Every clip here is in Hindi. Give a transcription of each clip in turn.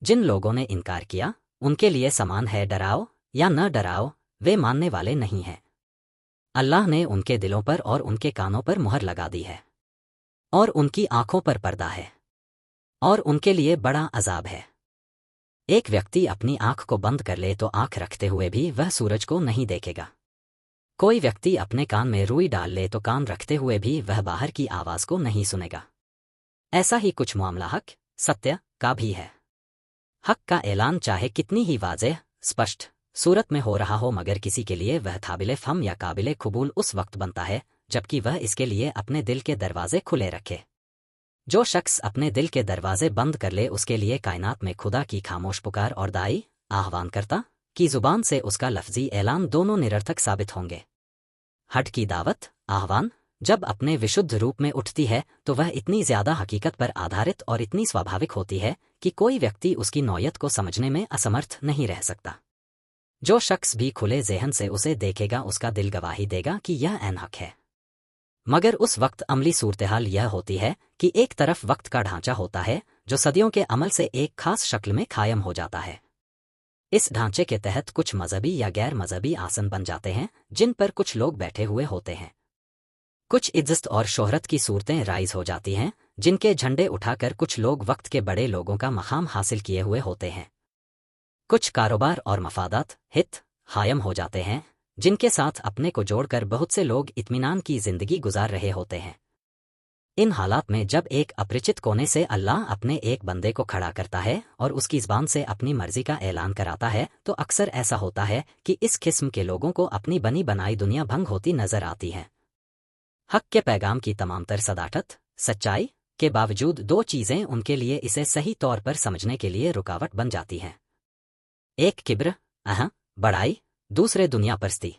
जिन लोगों ने इनकार किया उनके लिए समान है, डराओ या न डराओ, वे मानने वाले नहीं हैं। अल्लाह ने उनके दिलों पर और उनके कानों पर मुहर लगा दी है और उनकी आंखों पर पर्दा है और उनके लिए बड़ा अजाब है। एक व्यक्ति अपनी आंख को बंद कर ले तो आंख रखते हुए भी वह सूरज को नहीं देखेगा। कोई व्यक्ति अपने कान में रुई डाल ले तो कान रखते हुए भी वह बाहर की आवाज को नहीं सुनेगा। ऐसा ही कुछ मामला हक, सत्य का भी है। हक का ऐलान चाहे कितनी ही वाज़ेह, स्पष्ट सूरत में हो रहा हो, मगर किसी के लिए वह काबिले फहम या काबिले कबूल उस वक्त बनता है जबकि वह इसके लिए अपने दिल के दरवाजे खुले रखे। जो शख्स अपने दिल के दरवाजे बंद कर ले उसके लिए कायनात में खुदा की खामोश पुकार और दाई आह्वान करता की जुबान से उसका लफ्जी ऐलान दोनों निरर्थक साबित होंगे। हट की दावत, आह्वान जब अपने विशुद्ध रूप में उठती है तो वह इतनी ज्यादा हकीकत पर आधारित और इतनी स्वाभाविक होती है कि कोई व्यक्ति उसकी नौयत को समझने में असमर्थ नहीं रह सकता। जो शख्स भी खुले ज़हन से उसे देखेगा उसका दिल गवाही देगा कि यह ऐन हक है। मगर उस वक्त अमली सूरतहाल यह होती है कि एक तरफ वक्त का ढांचा होता है जो सदियों के अमल से एक खास शक्ल में कायम हो जाता है। इस ढांचे के तहत कुछ मजहबी या गैर मजहबी आसन बन जाते हैं जिन पर कुछ लोग बैठे हुए होते हैं। कुछ इज्जत और शोहरत की सूरतें राइज हो जाती हैं जिनके झंडे उठाकर कुछ लोग वक्त के बड़े लोगों का मकाम हासिल किए हुए होते हैं। कुछ कारोबार और मफादात, हित कायम हो जाते हैं जिनके साथ अपने को जोड़कर बहुत से लोग इत्मीनान की जिंदगी गुजार रहे होते हैं। इन हालात में जब एक अपरिचित कोने से अल्लाह अपने एक बंदे को खड़ा करता है और उसकी ज़बान से अपनी मर्जी का ऐलान कराता है तो अक्सर ऐसा होता है कि इस किस्म के लोगों को अपनी बनी बनाई दुनिया भंग होती नजर आती है। हक के पैगाम की तमामतर सदाकत, सच्चाई के बावजूद दो चीज़ें उनके लिए इसे सही तौर पर समझने के लिए रुकावट बन जाती हैं। एक किब्र, बड़ाई, दूसरे दुनिया परस्ती।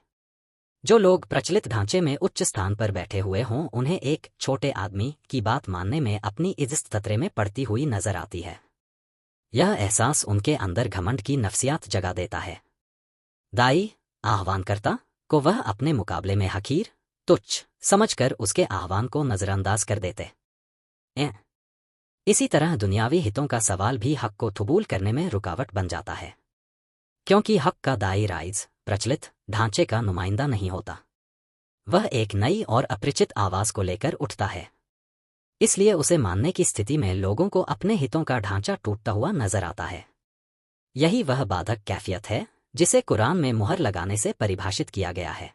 जो लोग प्रचलित ढांचे में उच्च स्थान पर बैठे हुए हों उन्हें एक छोटे आदमी की बात मानने में अपनी इज्जत खतरे में पड़ती हुई नजर आती है। यह एहसास उनके अंदर घमंड की नफ्सियात जगा देता है। दाई, आह्वानकर्ता को वह अपने मुकाबले में हकीर, तुच्छ समझकर उसके आह्वान को नजरअंदाज कर देते। इसी तरह दुनियावी हितों का सवाल भी हक को कबूल करने में रुकावट बन जाता है, क्योंकि हक का दाई राइज प्रचलित ढांचे का नुमाइंदा नहीं होता। वह एक नई और अपरिचित आवाज को लेकर उठता है, इसलिए उसे मानने की स्थिति में लोगों को अपने हितों का ढांचा टूटता हुआ नजर आता है। यही वह बाधक कैफियत है जिसे कुरान में मुहर लगाने से परिभाषित किया गया है।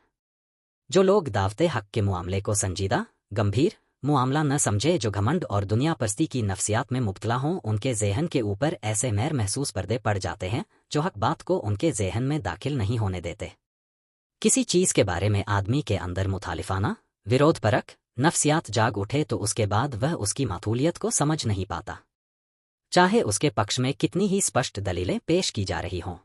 जो लोग दावते हक के मामले को संजीदा, गंभीर मामला न समझे, जो घमंड और दुनिया परस्ती की नफ्सियात में मुब्तला हों, उनके ज़हन के ऊपर ऐसे मैर महसूस पर्दे पड़ जाते हैं जो हक बात को उनके ज़हन में दाखिल नहीं होने देते। किसी चीज़ के बारे में आदमी के अंदर मुखालिफाना, विरोधपरक नफ्सियात जाग उठे तो उसके बाद वह उसकी मातूलियत को समझ नहीं पाता, चाहे उसके पक्ष में कितनी ही स्पष्ट दलीलें पेश की जा रही हों।